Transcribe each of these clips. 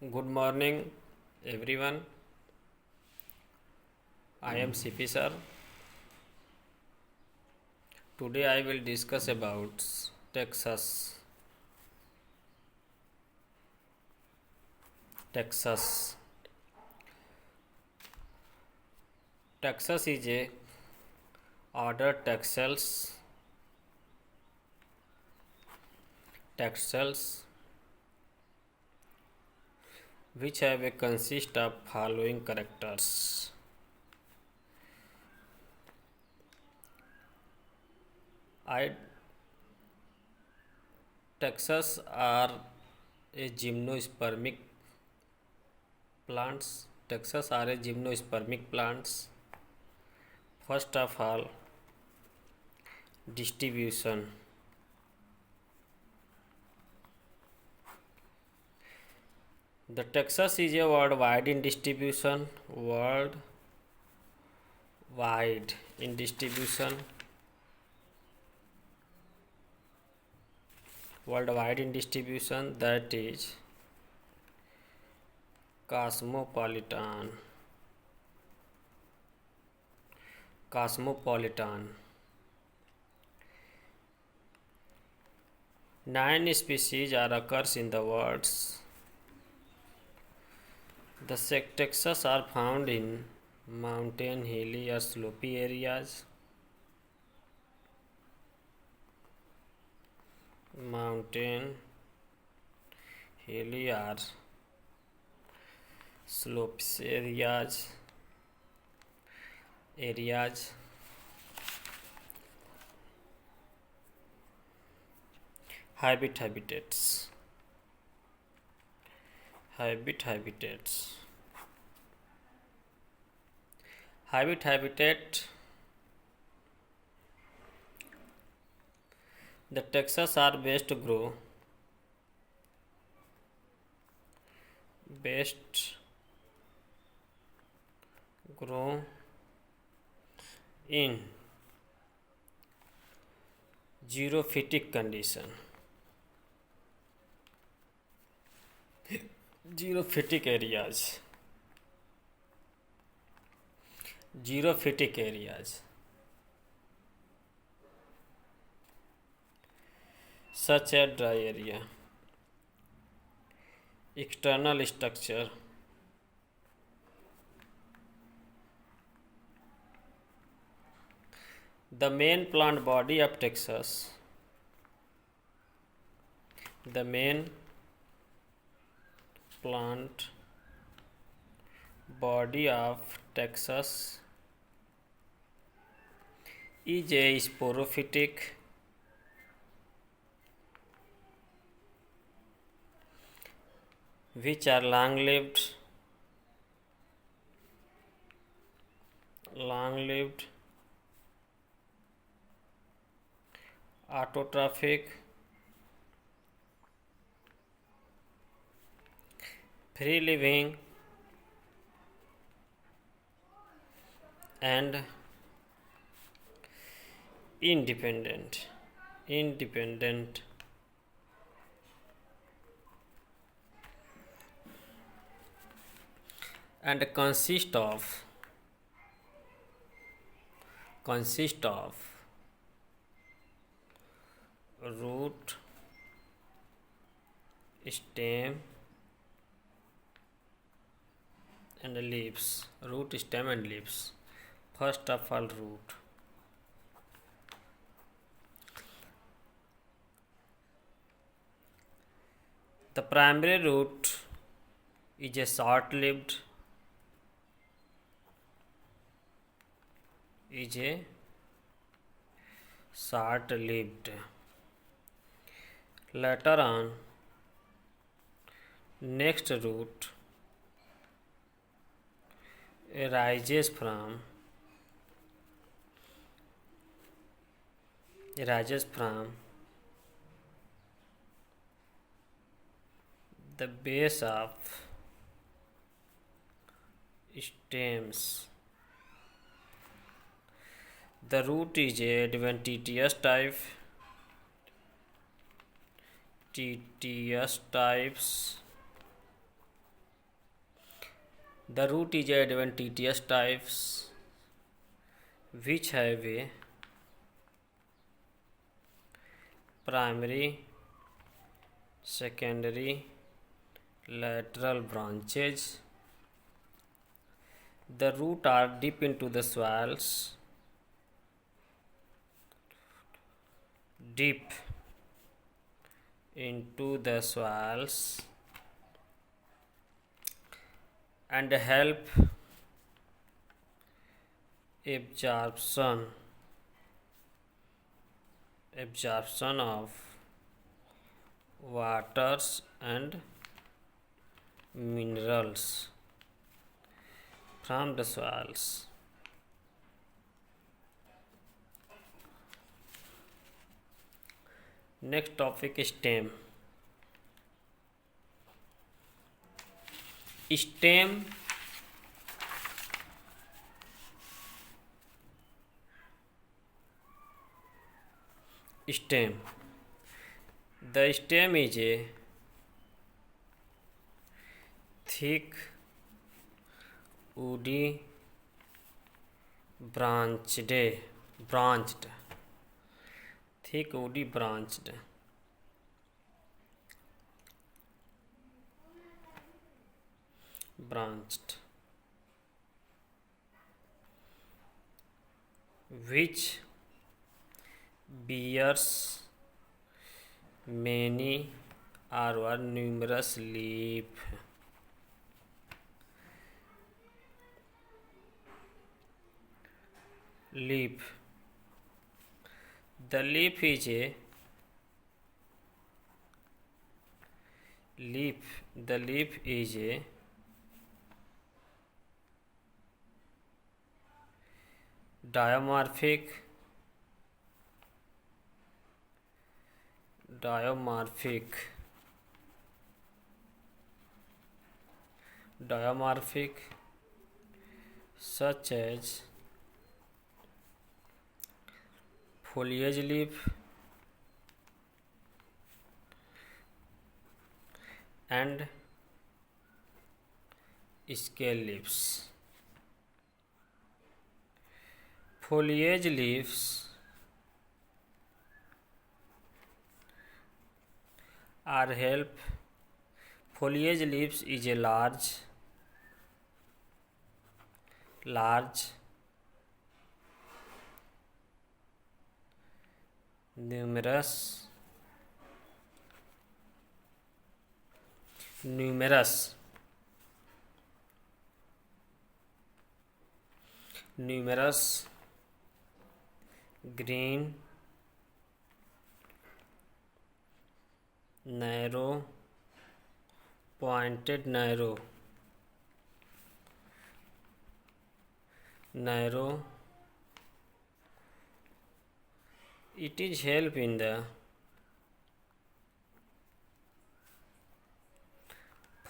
Good morning, everyone. I am CP sir. Today I will discuss about Texas. Texas. Texas is a order textiles which have a consist of following characters. I Texas are a gymnospermic plants. Texas are a gymnospermic plants. First of all, distribution. The Texas is a worldwide in distribution. Worldwide in distribution. Worldwide in distribution, that is cosmopolitan. Cosmopolitan. 9 species are occurs in the world. The Texas are found in mountain, hilly or slopey areas. Mountain, hilly or slopes areas. Habitats. Habitat. The Texas are best grow in xerophytic condition. Xerophytic areas. Such as dry area. External structure. The main plant body of Texas. The main plant body of Texas is a sporophytic which are long-lived autotrophic free living and independent and consist of root, stem and leaves. First of all, root. The primary root is a short-lived later on next root arises from the base of stems. The root is a adventitious types The root is adventitious types which have a primary, secondary, lateral branches. The root are deep into the soils, deep into the soils, and help absorption of waters and minerals from the soils. Next topic is stem. Stem stem the stem is a thick woody branched thick woody branched which bears many or numerous leaf. The leaf is a diamorphic such as foliage leaf and scale leaves. Foliage leaves is a large numerous green, narrow, pointed, narrow, it is help in the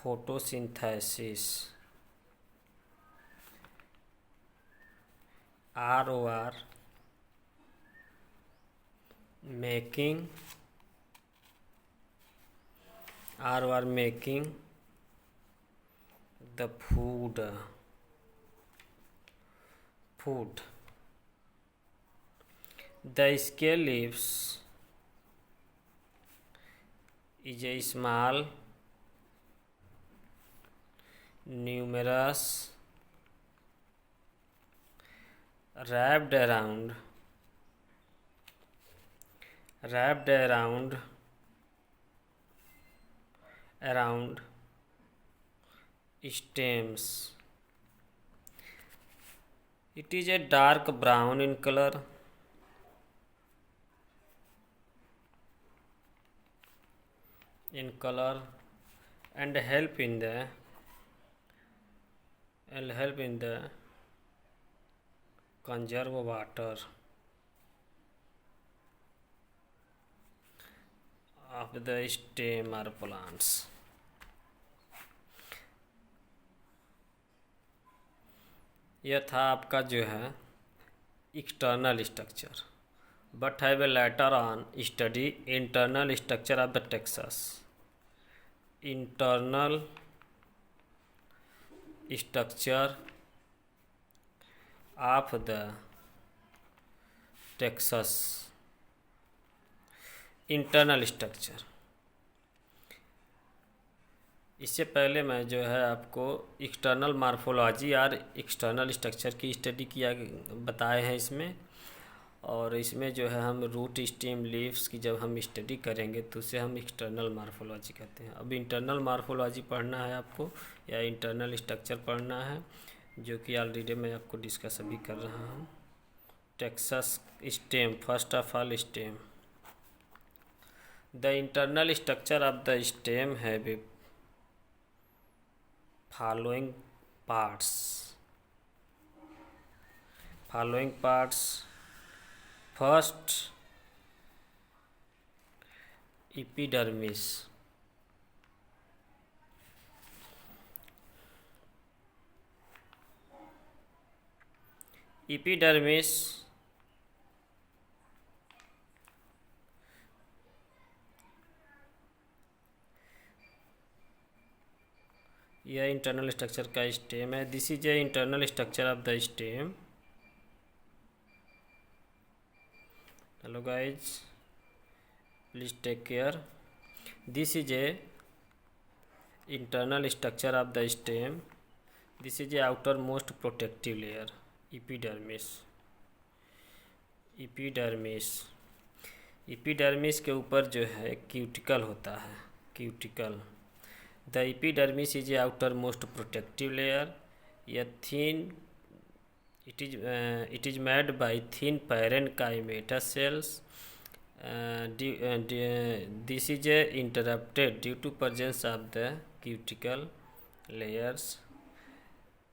photosynthesis. ROR making the food. The scale leaves is a small, numerous, wrapped around stems. It is a dark brown in color. And help in the conserve water of the stem or plants. यह था आपका जो है external structure. But I will later on study internal structure of the texas. Internal structure of the Texas internal structure. इससे पहले मैं जो है आपको एक्सटर्नल मार्फोलॉजी और एक्सटर्नल स्ट्रक्चर की स्टडी किया बताए हैं इसमें, और इसमें जो है हम रूट स्टेम लीव्स की जब हम स्टडी करेंगे तो उसे हम एक्सटर्नल मार्फोलॉजी कहते हैं। अब इंटरनल मार्फोलॉजी पढ़ना है आपको या इंटरनल स्ट्रक्चर पढ़ना है, जो कि ऑलरेडी मैं आपको डिस्कस अभी कर रहा हूँ। Texas stem, first of all stem. The internal structure of the stem have following parts first epidermis, यह इंटरनल स्ट्रक्चर का स्टेम है। This is a internal structure of the stem. Hello guys, please take care. This is a internal structure of the stem. This is a outer most protective layer, epidermis. Epidermis के ऊपर जो है cuticle होता है, cuticle. The epidermis is a outer most protective layer. यह थीन, it is made by thin parenchymatous cells. This is interrupted due to presence of the cuticle layers.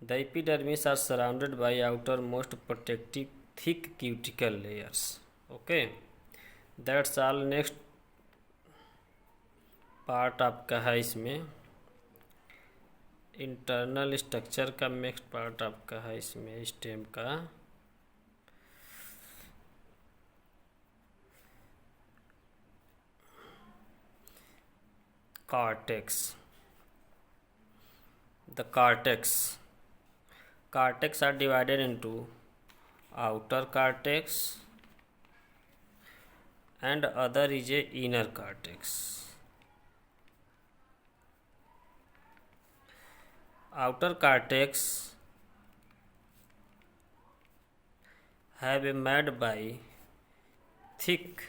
The epidermis are surrounded by outermost protective thick cuticle layers. Okay, that's all. Next part आपका है इसमें internal structure का। Next part आपका है इसमें stem का cortex. The cortex are divided into outer cortex and other is a inner cortex. Outer cortex have been made by thick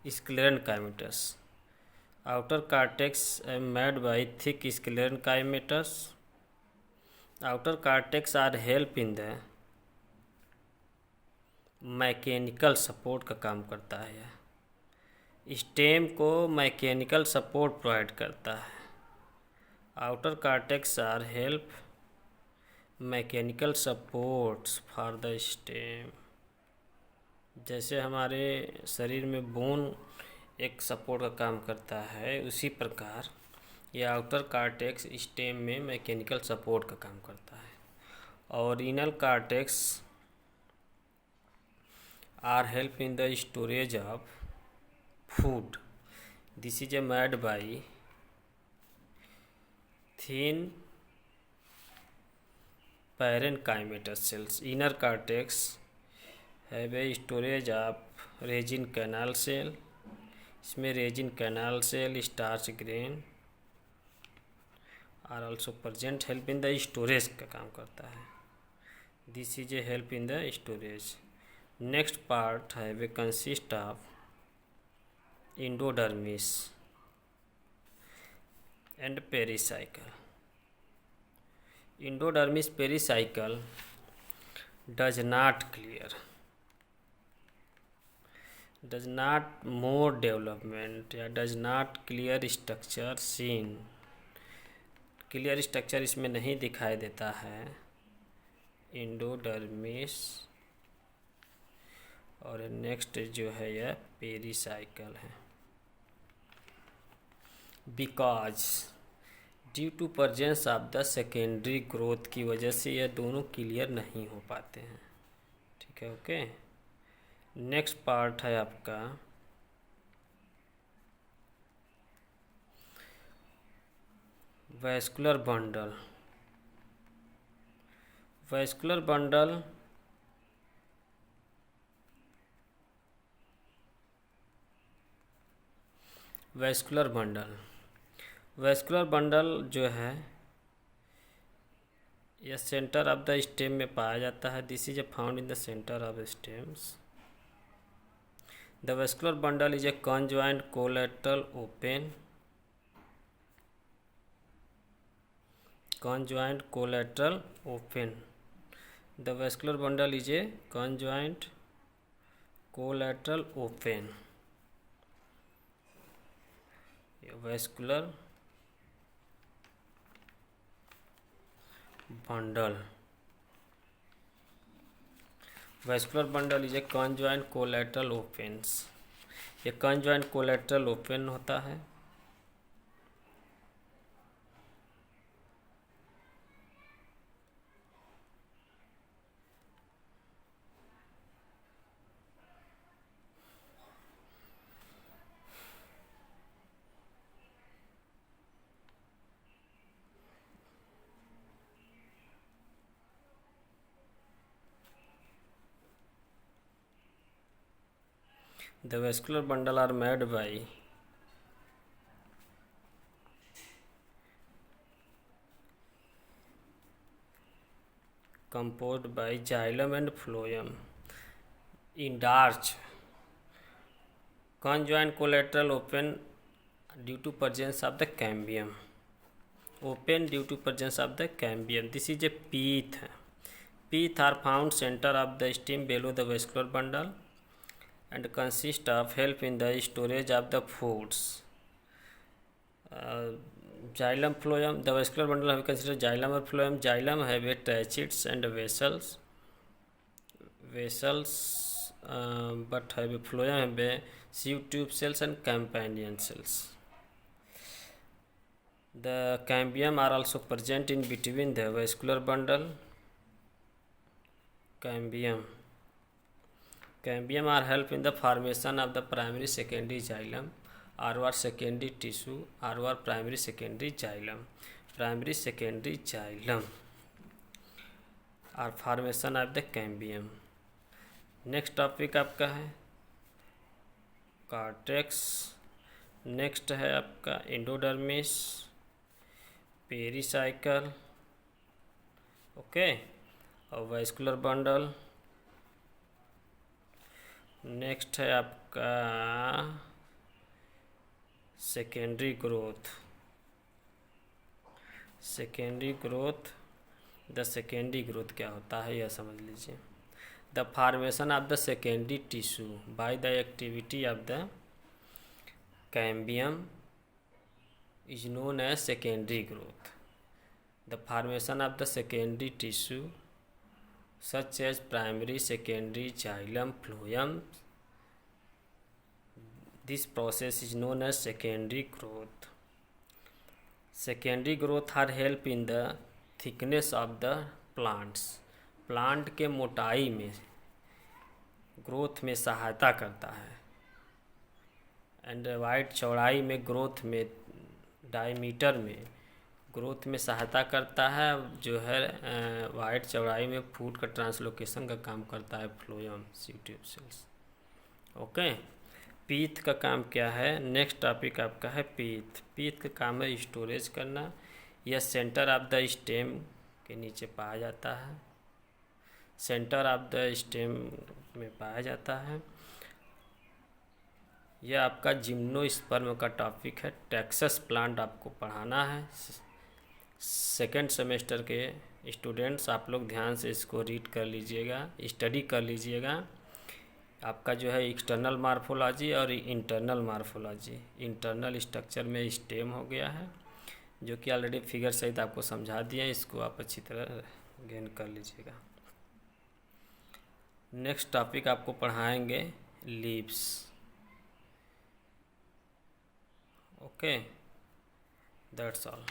sclerenchymatous. Outer cortex are made by thick sclerenchymatous. Outer cortex are help in the mechanical support का काम करता है। Stem को mechanical support provide करता है। Outer cortex are help mechanical supports for the stem. जैसे हमारे शरीर में बोन एक सपोर्ट का काम करता है, उसी प्रकार ये आउटर कार्टेक्स स्टेम में मैकेनिकल सपोर्ट का काम करता है। और inner cortex are help in the storage of food. This is a made by thin parenchymatous cells. Inner cortex have a storage of resin canal cell. इसमें resin canal cell, starch grain are also present, help in the storage का काम करता है। This is a help in the storage. Next part है वे consist of endodermis and pericycle. Endodermis pericycle does not more development या does not clear structure seen. Clear structure इसमें नहीं दिखाई देता है इंडोडर्मिस। और नेक्स्ट जो है यह पेरीसाइकल है। Because due to presence of the secondary growth की वजह से यह दोनों क्लियर नहीं हो पाते हैं। ठीक है, ओके। नेक्स्ट पार्ट है आपका vascular bundle. Vascular bundle vascular bundle जो है यह सेंटर ऑफ द स्टेम में पाया जाता है। This is found in the centre of stems. The vascular bundle is a conjoined collateral open The vascular bundle is a conjoined collateral open. Vascular bundle is a conjoined collateral opens. ये conjoined collateral open होता है। The vascular bundle are made by composed by xylem and phloem in darch. Conjoined collateral open due to presence of the cambium. This is a pith. Pith are found center of the stem below the vascular bundle and consist of help in the storage of the foods. Xylem, phloem. The vascular bundle have considered xylem or phloem. Xylem have a tracheids and vessels, but have a phloem have a sieve tube cells and companion cells. The cambium are also present in between the vascular bundle. Cambium are help in the formation of the primary secondary xylem or secondary tissue or primary secondary xylem or formation of the cambium. Next topic आपका है cortex. Next है आपका endodermis, pericycle, okay, और vascular bundle. Next है आपका secondary growth. The secondary growth क्या होता है यह समझ लीजिए। The formation of the secondary tissue by the activity of the cambium is known as secondary growth. The formation of the secondary tissue such as primary, secondary, xylem, phloem. This process is known as secondary growth. Secondary growth are help in the thickness of the plants. Plant के मोटाई में growth में सहायता करता है and wide चौड़ाई में growth में डायमीटर में ग्रोथ में सहायता करता है। जो है वाइड चौड़ाई में फूड का ट्रांसलोकेशन का काम करता है फ्लोएम सिव ट्यूब सेल्स। ओके, पीथ का काम क्या है? नेक्स्ट टॉपिक आपका है पीथ का काम है स्टोरेज करना। यह सेंटर ऑफ द स्टेम के नीचे पाया जाता है, सेंटर ऑफ द स्टेम में पाया जाता है। यह आपका जिम्नोस्पर्म का टॉपिक है। टेक्सस प्लांट आपको पढ़ाना है। सेकेंड सेमेस्टर के स्टूडेंट्स आप लोग ध्यान से इसको रीड कर लीजिएगा, स्टडी कर लीजिएगा। आपका जो है एक्सटर्नल मार्फोलॉजी और इंटरनल मार्फोलॉजी, इंटरनल स्ट्रक्चर में स्टेम हो गया है जो कि ऑलरेडी फिगर सहित आपको समझा दिया। इसको आप अच्छी तरह गेन कर लीजिएगा। नेक्स्ट टॉपिक आपको पढ़ाएंगे लीव्स। Okay, that's all.